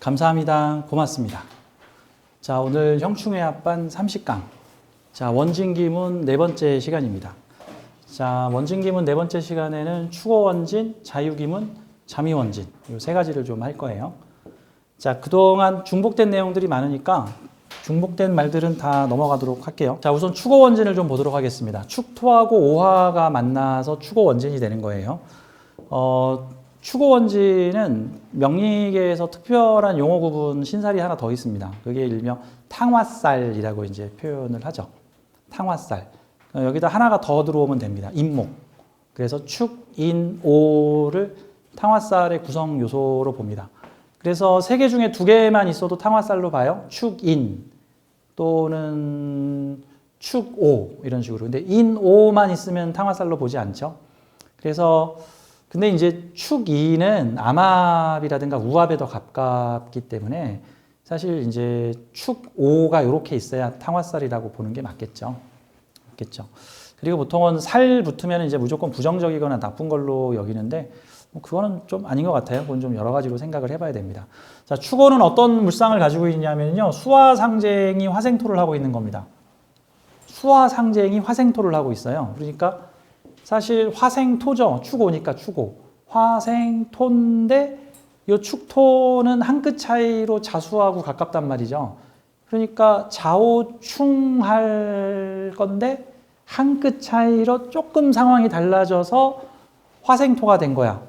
감사합니다. 고맙습니다. 자, 오늘 형충의 합반 30강. 자, 원진기문 네 번째 시간입니다. 자, 원진기문 네 번째 시간에는 축어원진, 자유기문, 자미원진 이 세 가지를 좀 할 거예요. 자, 그동안 중복된 내용들이 많으니까 중복된 말들은 다 넘어가도록 할게요. 자, 우선 축어원진을 좀 보도록 하겠습니다. 축토하고 오화가 만나서 축어원진이 되는 거예요. 축어원진은 명리계에서 특별한 용어 구분 신살이 하나 더 있습니다. 그게 일명 탕화살이라고 이제 표현을 하죠. 탕화살. 여기다 하나가 더 들어오면 됩니다. 인목. 그래서 축, 인, 오를 탕화살의 구성 요소로 봅니다. 그래서 세 개 중에 두 개만 있어도 탕화살로 봐요. 축, 인 또는 축, 오 이런 식으로. 근데 인, 오만 있으면 탕화살로 보지 않죠. 그래서 근데 이제 축2는 암압이라든가 우압에 더 가깝기 때문에 사실 이제 축5가 이렇게 있어야 탕화살이라고 보는 게 맞겠죠. 그리고 보통은 살 붙으면 이제 무조건 부정적이거나 나쁜 걸로 여기는데 그거는 좀 아닌 것 같아요. 그건 좀 여러 가지로 생각을 해봐야 됩니다. 자, 축어는 어떤 물상을 가지고 있냐면요. 수화상쟁이 화생토를 하고 있는 겁니다. 수화상쟁이 화생토를 하고 있어요. 그러니까 사실 화생토죠. 축오니까 축오. 화생토인데 이 축토는 한 끗 차이로 자수하고 가깝단 말이죠. 그러니까 좌오충할 건데 한 끗 차이로 조금 상황이 달라져서 화생토가 된 거야.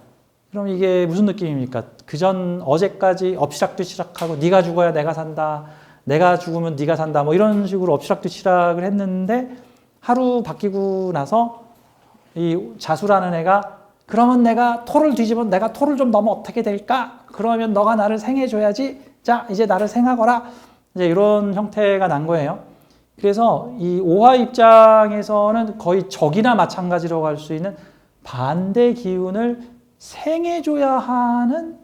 그럼 이게 무슨 느낌입니까? 그전 어제까지 엎치락뒤치락하고 네가 죽어야 내가 산다. 내가 죽으면 네가 산다. 뭐 이런 식으로 엎치락뒤치락을 했는데 하루 바뀌고 나서 이 자수라는 애가 그러면 내가 토를 뒤집으면 내가 토를 좀 넘어 어떻게 될까? 그러면 너가 나를 생해줘야지. 자, 이제 나를 생하거라. 이제 이런 형태가 난 거예요. 그래서 이 오화 입장에서는 거의 적이나 마찬가지로 갈 수 있는 반대 기운을 생해줘야 하는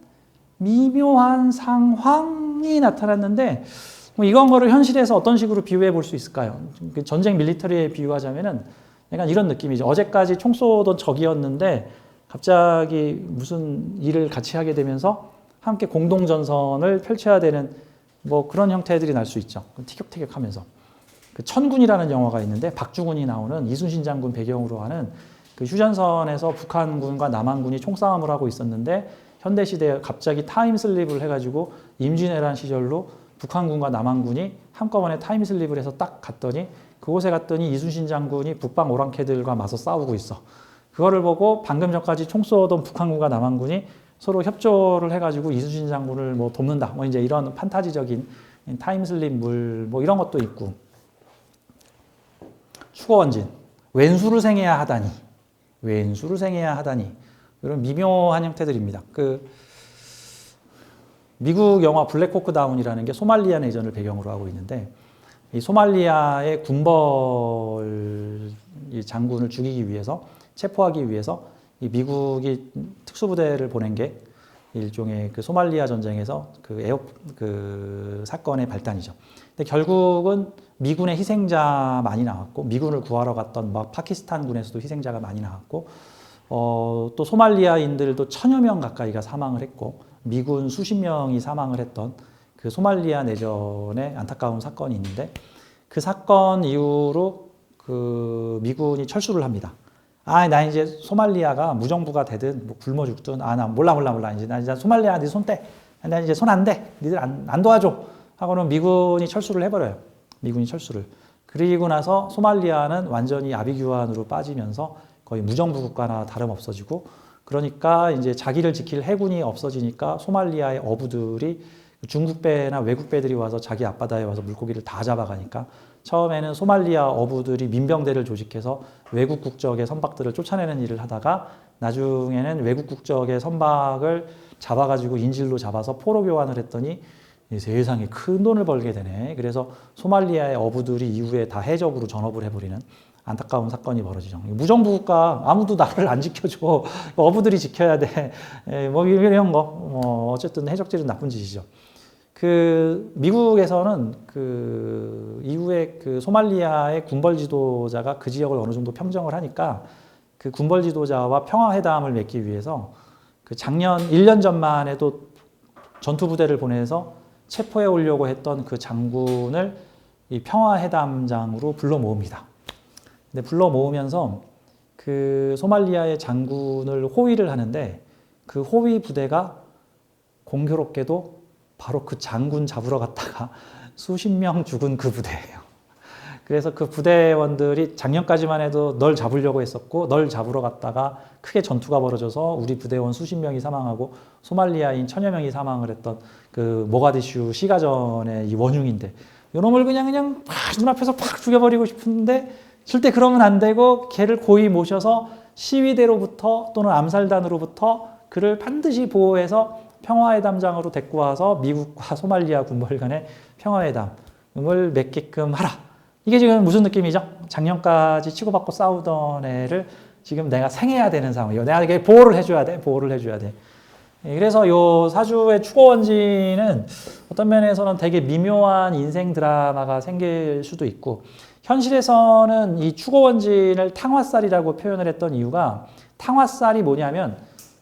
미묘한 상황이 나타났는데 뭐 이건 거를 현실에서 어떤 식으로 비유해 볼 수 있을까요? 전쟁 밀리터리에 비유하자면은 약간 이런 느낌이죠. 어제까지 총 쏘던 적이었는데 갑자기 무슨 일을 같이 하게 되면서 함께 공동전선을 펼쳐야 되는 뭐 그런 형태들이 날 수 있죠. 티격태격하면서. 그 천군이라는 영화가 있는데 박주군이 나오는 이순신 장군 배경으로 하는 그 휴전선에서 북한군과 남한군이 총싸움을 하고 있었는데 현대시대에 갑자기 타임슬립을 해가지고 임진왜란 시절로 북한군과 남한군이 한꺼번에 타임슬립을 해서 딱 갔더니 그곳에 갔더니 이순신 장군이 북방 오랑캐들과 맞서 싸우고 있어. 그거를 보고 방금 전까지 총 쏘던 북한군과 남한군이 서로 협조를 해가지고 이순신 장군을 뭐 돕는다. 뭐 이제 이런 판타지적인 타임슬립물 뭐 이런 것도 있고. 축어원진. 왼수를 생해야 하다니. 왼수를 생해야 하다니. 이런 미묘한 형태들입니다. 그 미국 영화 블랙호크 다운이라는 게 소말리아 내전을 배경으로 하고 있는데 이 소말리아의 군벌 장군을 죽이기 위해서 체포하기 위해서 이 미국이 특수부대를 보낸 게 일종의 그 소말리아 전쟁에서 그 사건의 발단이죠. 근데 결국은 미군의 희생자 많이 나왔고 미군을 구하러 갔던 막 파키스탄군에서도 희생자가 많이 나왔고 또 소말리아인들도 1000여 명 가까이가 사망을 했고 미군 수십 명이 사망을 했던 그 소말리아 내전의 안타까운 사건이 있는데 그 사건 이후로 그 미군이 철수를 합니다. 나 이제 소말리아가 무정부가 되든 뭐 굶어 죽든 나 몰라 이제 나 이제 소말리아 네 손 떼. 나 이제 손 안 대. 니들 안 도와줘. 하고는 미군이 철수를 해버려요. 미군이 철수를. 그리고 나서 소말리아는 완전히 아비규환으로 빠지면서 거의 무정부 국가나 다름없어지고 그러니까 이제 자기를 지킬 해군이 없어지니까 소말리아의 어부들이 중국 배나 외국 배들이 와서 자기 앞바다에 와서 물고기를 다 잡아가니까 처음에는 소말리아 어부들이 민병대를 조직해서 외국 국적의 선박들을 쫓아내는 일을 하다가 나중에는 외국 국적의 선박을 잡아가지고 인질로 잡아서 포로 교환을 했더니 세상에 큰 돈을 벌게 되네. 그래서 소말리아의 어부들이 이후에 다 해적으로 전업을 해버리는 안타까운 사건이 벌어지죠. 무정부 국가 아무도 나를 안 지켜줘. 어부들이 지켜야 돼. 뭐 이런 거. 어쨌든 해적질은 나쁜 짓이죠. 그 미국에서는 그 이후에 그 소말리아의 군벌 지도자가 그 지역을 어느 정도 평정을 하니까 그 군벌 지도자와 평화회담을 맺기 위해서 그 작년 1년 전만 해도 전투 부대를 보내서 체포해 오려고 했던 그 장군을 이 평화회담장으로 불러 모읍니다. 근데 불러 모으면서 그 소말리아의 장군을 호위를 하는데 그 호위 부대가 공교롭게도 바로 그 장군 잡으러 갔다가 수십 명 죽은 그 부대예요. 그래서 그 부대원들이 작년까지만 해도 널 잡으려고 했었고 널 잡으러 갔다가 크게 전투가 벌어져서 우리 부대원 수십 명이 사망하고 소말리아인 천여 명이 사망을 했던 그 모가디슈 시가전의 이 원흉인데 이놈을 그냥 눈앞에서 팍 죽여버리고 싶은데 절대 그러면 안 되고 걔를 고이 모셔서 시위대로부터 또는 암살단으로부터 그를 반드시 보호해서 평화회담장으로 데리고 와서 미국과 소말리아 군벌 간의 평화회담을 맺게끔 하라. 이게 지금 무슨 느낌이죠? 작년까지 치고받고 싸우던 애를 지금 내가 생해야 되는 상황이에요. 내가 이게 보호를 해줘야 돼. 보호를 해줘야 돼. 그래서 요 사주의 추고원진은 어떤 면에서는 되게 미묘한 인생 드라마가 생길 수도 있고 현실에서는 이 추고원진을 탕화살이라고 표현을 했던 이유가 탕화살이 뭐냐면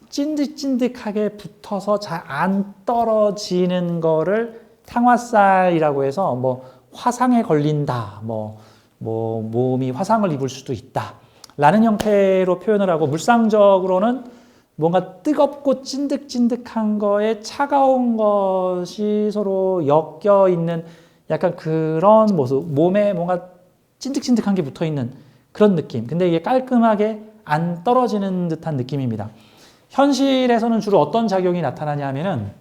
찐득찐득하게 붙어서 잘 안 떨어지는 거를 탕화살이라고 해서 뭐 화상에 걸린다, 뭐 몸이 화상을 입을 수도 있다 라는 형태로 표현을 하고 물상적으로는 뭔가 뜨겁고 찐득찐득한 거에 차가운 것이 서로 엮여 있는 약간 그런 모습, 몸에 뭔가 찐득찐득한 게 붙어 있는 그런 느낌. 근데 이게 깔끔하게 안 떨어지는 듯한 느낌입니다. 현실에서는 주로 어떤 작용이 나타나냐 하면은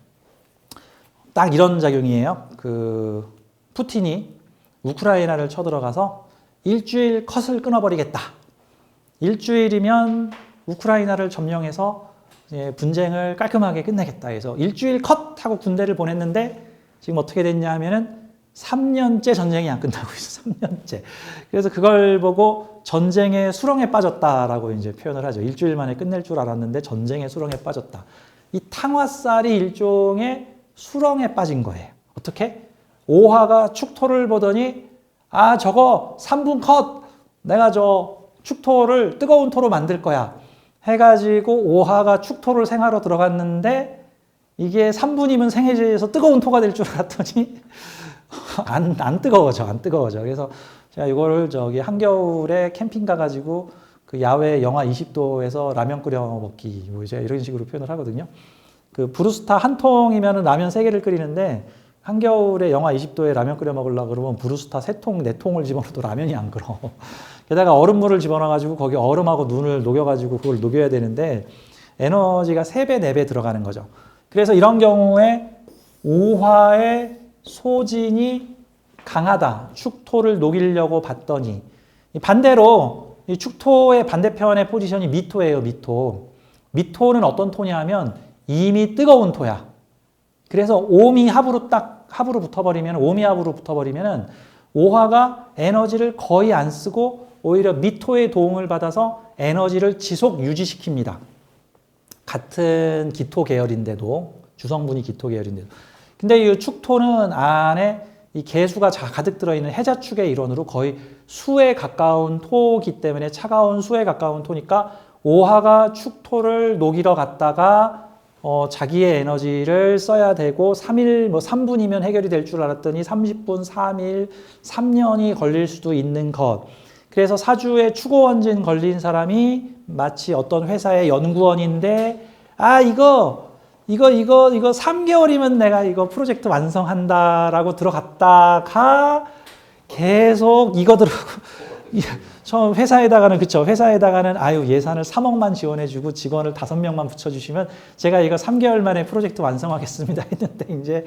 딱 이런 작용이에요. 그 푸틴이 우크라이나를 쳐들어가서 일주일 컷을 끊어버리겠다. 일주일이면 우크라이나를 점령해서 분쟁을 깔끔하게 끝내겠다 해서 일주일 컷 하고 군대를 보냈는데 지금 어떻게 됐냐 하면은 3년째 전쟁이 안 끝나고 있어. 3년째. 그래서 그걸 보고 전쟁의 수렁에 빠졌다라고 이제 표현을 하죠. 일주일 만에 끝낼 줄 알았는데 전쟁의 수렁에 빠졌다. 이 탕화살이 일종의 수렁에 빠진 거예요. 어떻게? 오화가 축토를 보더니 아 저거 3분 컷 내가 저 축토를 뜨거운 토로 만들 거야 해가지고 오화가 축토를 생하러 들어갔는데 이게 3분이면 생해져서 뜨거운 토가 될 줄 알았더니 안 뜨거워져. 그래서 제가 이거를 저기 한겨울에 캠핑 가가지고 그 야외 영하 20도에서 라면 끓여 먹기 뭐 이제 이런 식으로 표현을 하거든요. 그 브루스타 한 통이면 라면 3개를 끓이는데 한겨울에 영하 20도에 라면 끓여 먹으려고 그러면 브루스타 3통, 4통을 집어넣어도 라면이 안 끓어. 게다가 얼음물을 집어넣어가지고 거기 얼음하고 눈을 녹여가지고 그걸 녹여야 되는데 에너지가 3배, 4배 들어가는 거죠. 그래서 이런 경우에 오화의 소진이 강하다. 축토를 녹이려고 봤더니 반대로 이 축토의 반대편의 포지션이 미토예요. 미토는 어떤 토냐 하면 이미 뜨거운 토야. 그래서 오미 합으로 붙어버리면 오미 합으로 붙어버리면 오화가 에너지를 거의 안 쓰고 오히려 미토의 도움을 받아서 에너지를 지속 유지시킵니다. 같은 기토 계열인데도 주성분이 기토 계열인데도 근데 이 축토는 안에 이 개수가 가득 들어있는 해자축의 일원으로 거의 수에 가까운 토기 때문에 차가운 수에 가까운 토니까 오화가 축토를 녹이러 갔다가 자기의 에너지를 써야 되고 3일, 3분이면 해결이 될 줄 알았더니 30분, 3일, 3년이 걸릴 수도 있는 것. 그래서 사주에 추고원진 걸린 사람이 마치 어떤 회사의 연구원인데 이거 3개월이면 내가 이거 프로젝트 완성한다라고 들어갔다가 계속 이거 들어가고 처음 회사에다가는 예산을 3억만 지원해주고 직원을 5명만 붙여주시면 제가 이거 3개월 만에 프로젝트 완성하겠습니다 했는데 이제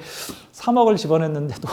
3억을 집어냈는데도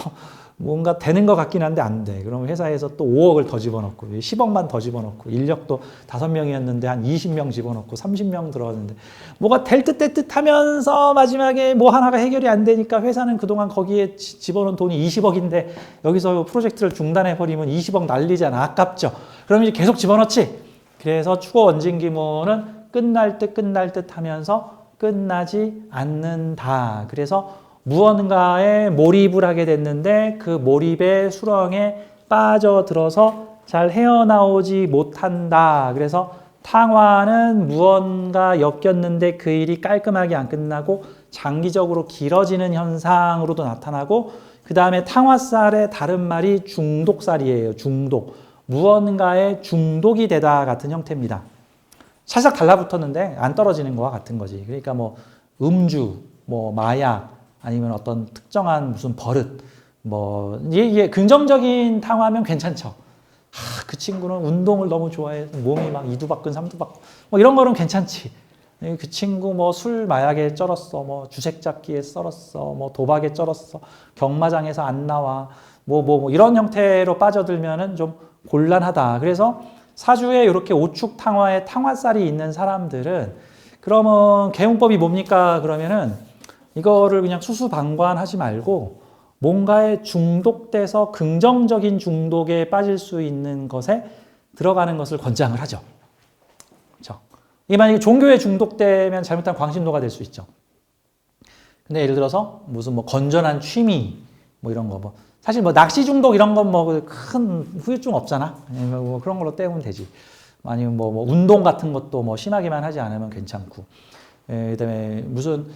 뭔가 되는 것 같긴 한데 안 돼. 그럼 회사에서 또 5억을 더 집어넣고 10억만 더 집어넣고 인력도 5명이었는데 한 20명 집어넣고 30명 들어갔는데 뭐가 될 듯 될 듯 하면서 마지막에 뭐 하나가 해결이 안 되니까 회사는 그동안 거기에 집어넣은 돈이 20억인데 여기서 프로젝트를 중단해버리면 20억 날리잖아. 아깝죠. 그럼 이제 계속 집어넣지. 그래서 추고 원진 기모는 끝날 듯 하면서 끝나지 않는다. 그래서 무언가에 몰입을 하게 됐는데 그 몰입의 수렁에 빠져들어서 잘 헤어나오지 못한다. 그래서 탕화는 무언가 엮였는데 그 일이 깔끔하게 안 끝나고 장기적으로 길어지는 현상으로도 나타나고, 그 다음에 탕화살의 다른 말이 중독살이에요. 중독. 무언가에 중독이 되다 같은 형태입니다. 살짝 달라붙었는데 안 떨어지는 거와 같은 거지. 그러니까 뭐 음주, 뭐 마약, 아니면 어떤 특정한 무슨 버릇, 뭐 이게 긍정적인 탕화면 괜찮죠. 그 친구는 운동을 너무 좋아해서 몸이 막 이두박근 삼두박근 뭐 이런 거는 괜찮지. 그 친구 뭐 술 마약에 쩔었어, 뭐 주색 잡기에 쩔었어, 뭐 도박에 쩔었어, 경마장에서 안 나와, 뭐 이런 형태로 빠져들면은 좀 곤란하다. 그래서 사주에 이렇게 오축 탕화에 탕화살이 있는 사람들은 그러면 개운법이 뭡니까? 그러면은 이거를 그냥 수수방관하지 말고 뭔가에 중독돼서 긍정적인 중독에 빠질 수 있는 것에 들어가는 것을 권장을 하죠. 그렇죠? 이게 만약에 종교에 중독되면 잘못한 광신도가 될 수 있죠. 근데 예를 들어서 무슨 뭐 건전한 취미 뭐 이런 거 뭐 사실 뭐 낚시 중독 이런 건 뭐 큰 후유증 없잖아. 뭐 그런 걸로 때우면 되지. 아니면 뭐 운동 같은 것도 뭐 심하게만 하지 않으면 괜찮고. 그다음에 무슨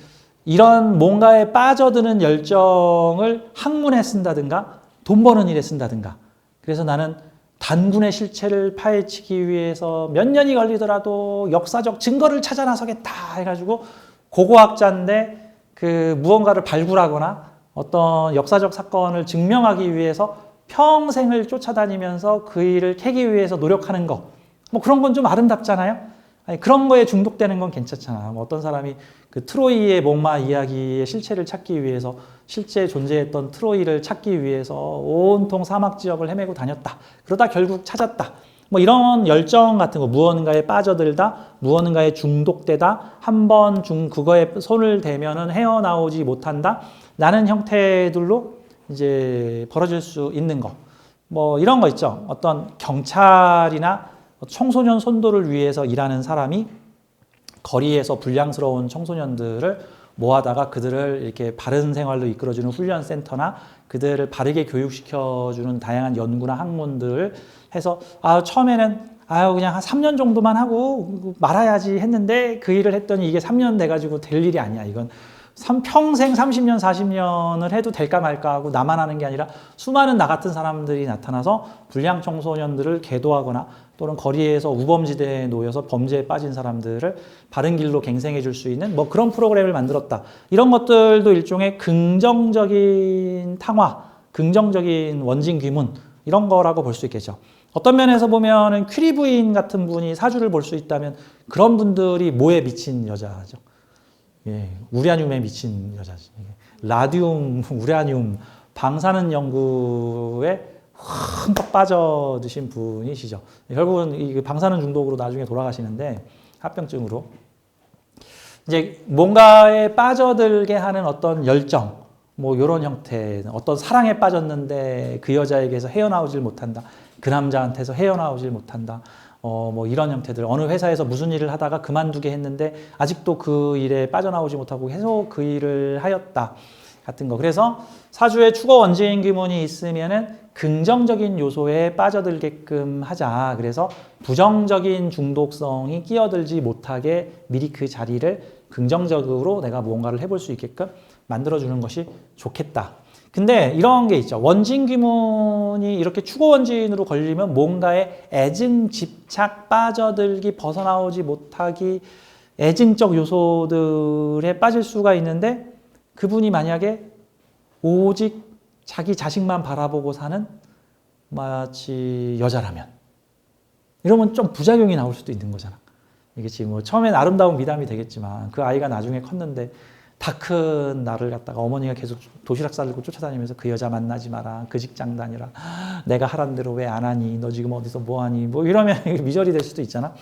이런 뭔가에 빠져드는 열정을 학문에 쓴다든가 돈 버는 일에 쓴다든가. 그래서 나는 단군의 실체를 파헤치기 위해서 몇 년이 걸리더라도 역사적 증거를 찾아 나서겠다 해가지고 고고학자인데 그 무언가를 발굴하거나 어떤 역사적 사건을 증명하기 위해서 평생을 쫓아다니면서 그 일을 캐기 위해서 노력하는 거. 뭐 그런 건 좀 아름답잖아요. 아니, 그런 거에 중독되는 건 괜찮잖아. 뭐 어떤 사람이 그 트로이의 목마 이야기의 실체를 찾기 위해서 실제 존재했던 트로이를 찾기 위해서 온통 사막 지역을 헤매고 다녔다. 그러다 결국 찾았다. 뭐 이런 열정 같은 거, 무언가에 빠져들다, 무언가에 중독되다, 한번 그거에 손을 대면은 헤어나오지 못한다. 라는 형태들로 이제 벌어질 수 있는 거. 뭐 이런 거 있죠. 어떤 경찰이나 청소년 선도를 위해서 일하는 사람이 거리에서 불량스러운 청소년들을 모아다가 그들을 이렇게 바른 생활로 이끌어주는 훈련센터나 그들을 바르게 교육시켜주는 다양한 연구나 학문들을 해서 처음에는 그냥 한 3년 정도만 하고 말아야지 했는데 그 일을 했더니 이게 3년 돼가지고 될 일이 아니야. 이건 평생 30년, 40년을 해도 될까 말까 하고 나만 하는 게 아니라 수많은 나 같은 사람들이 나타나서 불량 청소년들을 계도하거나 또는 거리에서 우범지대에 놓여서 범죄에 빠진 사람들을 바른 길로 갱생해 줄 수 있는 뭐 그런 프로그램을 만들었다. 이런 것들도 일종의 긍정적인 탕화, 긍정적인 원진 귀문 이런 거라고 볼 수 있겠죠. 어떤 면에서 보면은 퀴리 부인 같은 분이 사주를 볼 수 있다면 그런 분들이 뭐에 미친 여자죠. 예, 우라늄에 미친 여자지. 라듐, 우라늄, 방사능 연구에 흠뻑 빠져드신 분이시죠. 결국은 이 방사능 중독으로 나중에 돌아가시는데 합병증으로 이제 뭔가에 빠져들게 하는 어떤 열정, 뭐 이런 형태, 어떤 사랑에 빠졌는데 그 여자에게서 헤어나오질 못한다. 그 남자한테서 헤어나오질 못한다. 뭐 이런 형태들. 어느 회사에서 무슨 일을 하다가 그만두게 했는데 아직도 그 일에 빠져나오지 못하고 계속 그 일을 하였다. 같은 거. 그래서 사주에 축어 원진 귀문이 있으면은 긍정적인 요소에 빠져들게끔 하자. 그래서 부정적인 중독성이 끼어들지 못하게 미리 그 자리를 긍정적으로 내가 무언가를 해볼 수 있게끔 만들어주는 것이 좋겠다. 근데 이런 게 있죠. 원진 귀문이 이렇게 축어 원진으로 걸리면 뭔가에 애증, 집착, 빠져들기, 벗어나오지 못하기, 애증적 요소들에 빠질 수가 있는데 그분이 만약에 오직 자기 자식만 바라보고 사는 마치 여자라면 이러면 좀 부작용이 나올 수도 있는 거잖아. 이게 지금 뭐 처음엔 아름다운 미담이 되겠지만 그 아이가 나중에 컸는데 다 큰 나를 갖다가 어머니가 계속 도시락 싸들고 쫓아다니면서 그 여자 만나지 마라. 그 직장 다니라. 내가 하란 대로 왜 안 하니? 너 지금 어디서 뭐 하니? 뭐 이러면 미절이 될 수도 있잖아.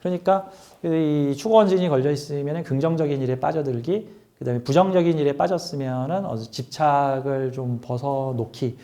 그러니까 이 축원진이 걸려 있으면 긍정적인 일에 빠져들기, 그다음에 부정적인 일에 빠졌으면은 집착을 좀 벗어놓기,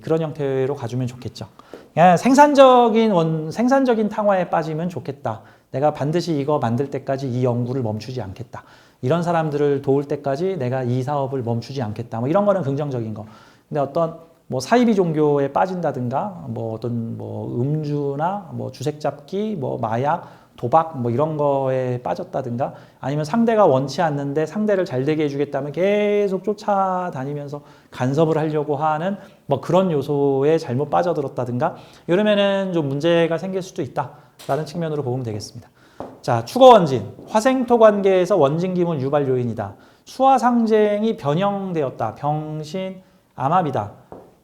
그런 형태로 가주면 좋겠죠. 그냥 생산적인 탕화에 빠지면 좋겠다. 내가 반드시 이거 만들 때까지 이 연구를 멈추지 않겠다. 이런 사람들을 도울 때까지 내가 이 사업을 멈추지 않겠다. 뭐 이런 거는 긍정적인 거. 근데 어떤 뭐 사이비 종교에 빠진다든가 뭐 어떤 뭐 음주나 뭐 주색 잡기, 뭐 마약, 도박 뭐 이런 거에 빠졌다든가 아니면 상대가 원치 않는데 상대를 잘 되게 해주겠다면 계속 쫓아다니면서 간섭을 하려고 하는 뭐 그런 요소에 잘못 빠져들었다든가 이러면은 좀 문제가 생길 수도 있다라는 측면으로 보면 되겠습니다. 자, 축어원진, 화생토 관계에서 원진기문 유발 요인이다. 수화상쟁이 변형되었다. 병신, 암합이다.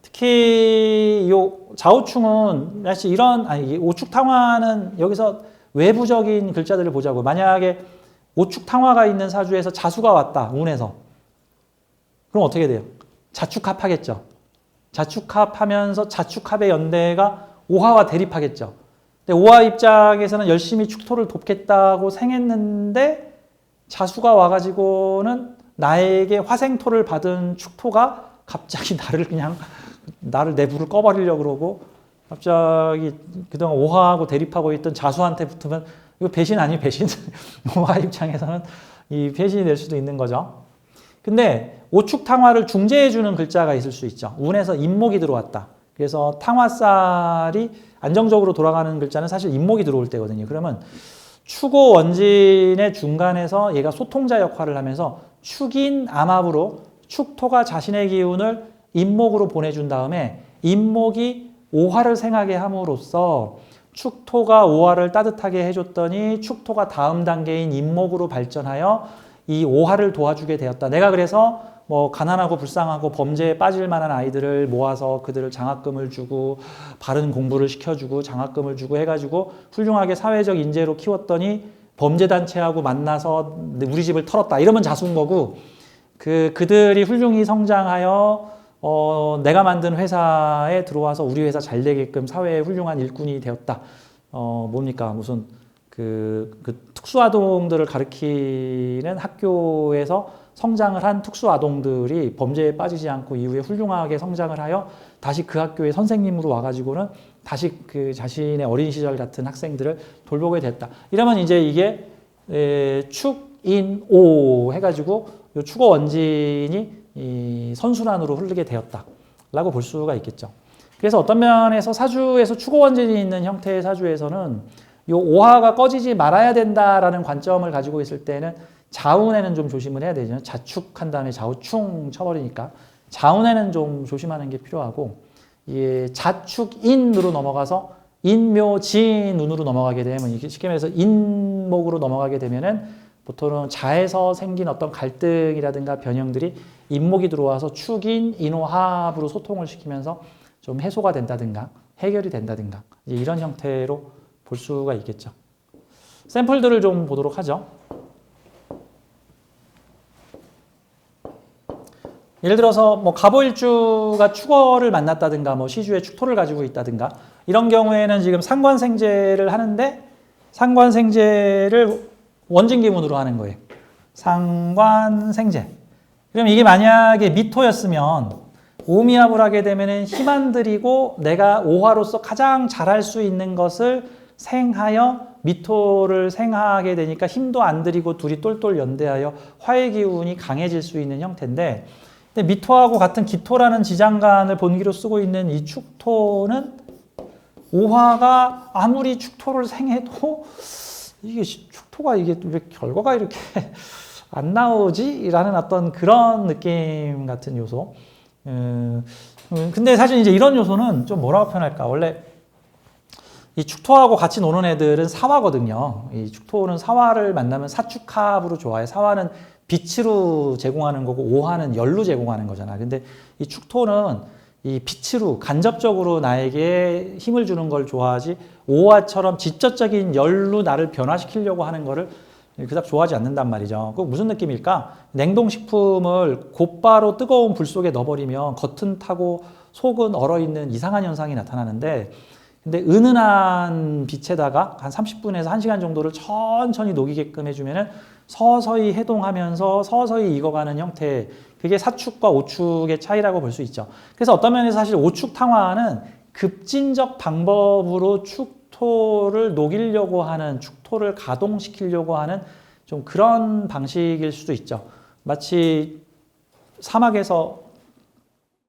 특히 요 좌우충은 사실 이런 오축탕화는 여기서 외부적인 글자들을 보자고. 만약에 오축탕화가 있는 사주에서 자수가 왔다. 운에서. 그럼 어떻게 돼요? 자축합하겠죠. 자축합하면서 자축합의 연대가 오화와 대립하겠죠. 근데 오화 입장에서는 열심히 축토를 돕겠다고 생했는데 자수가 와가지고는 나에게 화생토를 받은 축토가 갑자기 나를 내부를 꺼버리려고 그러고 갑자기 그동안 오화하고 대립하고 있던 자수한테 붙으면 이거 배신 아니에요, 배신? 오화 입장에서는 이 배신이 될 수도 있는 거죠. 근데 오축탕화를 중재해주는 글자가 있을 수 있죠. 운에서 인목이 들어왔다. 그래서 탕화살이 안정적으로 돌아가는 글자는 사실 인목이 들어올 때거든요. 그러면 축오 원진의 중간에서 얘가 소통자 역할을 하면서 축인 암합으로 축토가 자신의 기운을 인목으로 보내준 다음에 인목이 오화를 생하게 함으로써 축토가 오화를 따뜻하게 해줬더니 축토가 다음 단계인 인목으로 발전하여 이 오화를 도와주게 되었다. 내가 그래서 뭐 가난하고 불쌍하고 범죄에 빠질 만한 아이들을 모아서 그들을 장학금을 주고 바른 공부를 시켜주고 장학금을 주고 해가지고 훌륭하게 사회적 인재로 키웠더니 범죄단체하고 만나서 우리 집을 털었다. 이러면 자수인 거고 그들이 훌륭히 성장하여 내가 만든 회사에 들어와서 우리 회사 잘 되게끔 사회에 훌륭한 일꾼이 되었다. 뭡니까? 무슨 그 특수아동들을 가르치는 학교에서 성장을 한 특수아동들이 범죄에 빠지지 않고 이후에 훌륭하게 성장을 하여 다시 그 학교의 선생님으로 와가지고는 다시 그 자신의 어린 시절 같은 학생들을 돌보게 됐다. 이러면 이제 이게 축인오 해가지고 요 축어 원진이 이 선순환으로 흐르게 되었다라고 볼 수가 있겠죠. 그래서 어떤 면에서 사주에서 축어 원진이 있는 형태의 사주에서는 요 오화가 꺼지지 말아야 된다라는 관점을 가지고 있을 때는 자운에는 좀 조심을 해야 되죠. 자축한 다음에 좌우충 쳐버리니까 자운에는 좀 조심하는 게 필요하고 이게 자축인으로 넘어가서 인묘진운으로 넘어가게 되면 이게 쉽게 말해서 인목으로 넘어가게 되면은 보통은 자에서 생긴 어떤 갈등이라든가 변형들이 인목이 들어와서 축인 인호합으로 소통을 시키면서 좀 해소가 된다든가 해결이 된다든가 이런 형태로 볼 수가 있겠죠. 샘플들을 좀 보도록 하죠. 예를 들어서 뭐 갑오일주가 축어를 만났다든가 뭐 시주에 축토를 가지고 있다든가 이런 경우에는 지금 상관생재를 하는데 상관생재를 원진기문으로 하는 거예요. 상관생재. 그럼 이게 만약에 미토였으면 오미합을 하게 되면은 힘 안 들이고 내가 오화로서 가장 잘할 수 있는 것을 생하여 미토를 생하게 되니까 힘도 안 들이고 둘이 똘똘 연대하여 화의 기운이 강해질 수 있는 형태인데 근데 미토하고 같은 기토라는 지장간을 본기로 쓰고 있는 이 축토는 오화가 아무리 축토를 생해도 이게 축토가 이게 왜 결과가 이렇게 안 나오지? 라는 어떤 그런 느낌 같은 요소. 근데 사실 이제 이런 요소는 좀 뭐라고 표현할까? 원래 이 축토하고 같이 노는 애들은 사화거든요. 이 축토는 사화를 만나면 사축합으로 좋아해. 사화는 빛으로 제공하는 거고 오화는 열로 제공하는 거잖아. 근데 이 축토는 이 빛으로 간접적으로 나에게 힘을 주는 걸 좋아하지 오화처럼 직접적인 열로 나를 변화시키려고 하는 거를 그닥 좋아하지 않는단 말이죠. 그 무슨 느낌일까? 냉동식품을 곧바로 뜨거운 불 속에 넣어버리면 겉은 타고 속은 얼어있는 이상한 현상이 나타나는데 근데 은은한 빛에다가 한 30분에서 1시간 정도를 천천히 녹이게끔 해주면은 서서히 해동하면서 서서히 익어가는 형태, 그게 사축과 오축의 차이라고 볼 수 있죠. 그래서 어떤 면에서 사실 오축 탕화는 급진적 방법으로 축토를 녹이려고 하는, 축토를 가동시키려고 하는 좀 그런 방식일 수도 있죠. 마치 사막에서